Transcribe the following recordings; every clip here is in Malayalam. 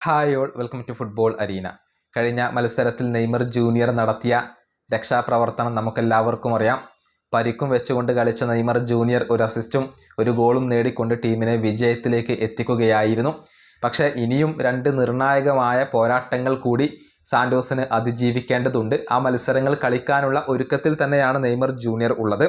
Hi all welcome to football arena. കഴിഞ്ഞ മത്സരത്തിൽ നെയ്മർ ജൂനിയർ നടത്തിയ രക്ഷാപ്രവർത്തനം നമുക്കെല്ലാവർക്കും അറിയാം. പരിക്കും വെച്ചുകൊണ്ട് കളിച്ച നെയ്മർ ജൂനിയർ ഒരു അസിസ്റ്റും ഒരു ഗോളും നേടിക്കൊണ്ട് ടീമിനെ വിജയത്തിലേക്ക് എത്തിക്കുകയായിരുന്നു. പക്ഷേ ഇനിയും രണ്ട് നിർണായകമായ പോരാട്ടങ്ങൾ കൂടി സാന്റോസിന് അതിജീവിക്കേണ്ടതുണ്ട്. ആ മത്സരങ്ങൾ കളിക്കാനുള്ള ഒരുക്കത്തിൽ തന്നെയാണ് നെയ്മർ ജൂനിയർ ഉള്ളത്.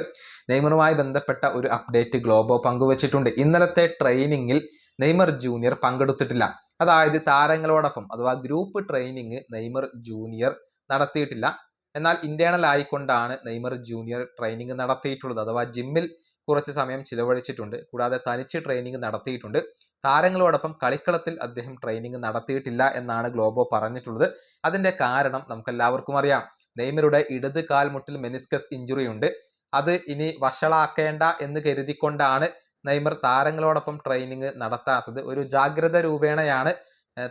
നെയ്മറുമായി ബന്ധപ്പെട്ട ഒരു അപ്ഡേറ്റ് ഗ്ലോബോ പങ്കുവച്ചിട്ടുണ്ട്. ഇന്നലത്തെ ട്രെയിനിങ്ങിൽ നെയ്മർ ജൂനിയർ പങ്കെടുത്തിട്ടില്ല. അതായത് താരങ്ങളോടൊപ്പം അഥവാ ഗ്രൂപ്പ് ട്രെയിനിങ് നെയ്മർ ജൂനിയർ നടത്തിയിട്ടില്ല. എന്നാൽ ഇന്റേണൽ ആയിക്കൊണ്ടാണ് നെയ്മർ ജൂനിയർ ട്രെയിനിങ് നടത്തിയിട്ടുള്ളത്. അഥവാ ജിമ്മിൽ കുറച്ച് സമയം ചിലവഴിച്ചിട്ടുണ്ട്. കൂടാതെ തനിച്ച് ട്രെയിനിങ് നടത്തിയിട്ടുണ്ട്. താരങ്ങളോടൊപ്പം കളിക്കളത്തിൽ അദ്ദേഹം ട്രെയിനിങ് നടത്തിയിട്ടില്ല എന്നാണ് ഗ്ലോബോ പറഞ്ഞിട്ടുള്ളത്. അതിന്റെ കാരണം നമുക്കെല്ലാവർക്കും അറിയാം. നെയ്മറുടെ ഇടത് കാൽമുട്ടിൽ മെനിസ്കസ് ഇഞ്ചുറി ഉണ്ട്. അത് ഇനി വഷളാക്കേണ്ട എന്ന് കരുതിക്കൊണ്ടാണ് നെയ്മർ താരങ്ങളോടൊപ്പം ട്രെയിനിങ് നടത്താത്തത്. ഒരു ജാഗ്രത രൂപേണയാണ്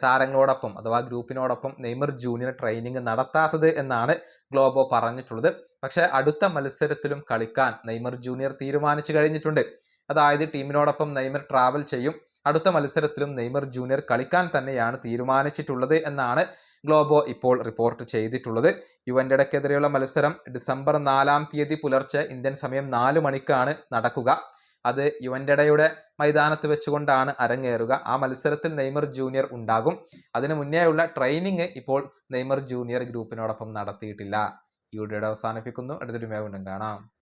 താരങ്ങളോടൊപ്പം അഥവാ ഗ്രൂപ്പിനോടൊപ്പം നെയ്മർ ജൂനിയർ ട്രെയിനിങ് നടത്താത്തത് എന്നാണ് ഗ്ലോബോ പറഞ്ഞിട്ടുള്ളത്. പക്ഷേ അടുത്ത മത്സരത്തിലും കളിക്കാൻ നെയ്മർ ജൂനിയർ തീരുമാനിച്ചു കഴിഞ്ഞിട്ടുണ്ട്. അതായത് ടീമിനോടൊപ്പം നെയ്മർ ട്രാവൽ ചെയ്യും. അടുത്ത മത്സരത്തിലും നെയ്മർ ജൂനിയർ കളിക്കാൻ തന്നെയാണ് തീരുമാനിച്ചിട്ടുള്ളത് എന്നാണ് ഗ്ലോബോ ഇപ്പോൾ റിപ്പോർട്ട് ചെയ്തിട്ടുള്ളത്. യുവന്റഡക്കെതിരെയുള്ള മത്സരം ഡിസംബർ 4 പുലർച്ചെ ഇന്ത്യൻ സമയം 4 മണിക്കാണ് നടക്കുക. അത് യുവന്റഡയുടെ മൈതാനത്ത് വെച്ചുകൊണ്ടാണ് അരങ്ങേറുക. ആ മത്സരത്തിൽ നെയ്മർ ജൂനിയർ ഉണ്ടാകും. അതിനു മുന്നേയുള്ള ട്രെയിനിങ് ഇപ്പോൾ നെയ്മർ ജൂനിയർ ഗ്രൂപ്പിനോടൊപ്പം നടത്തിയിട്ടില്ല. ഈ വീഡിയോയുടെ അവസാനിപ്പിക്കുന്നു. അടുത്തൊരു വീണ്ടും കാണാം.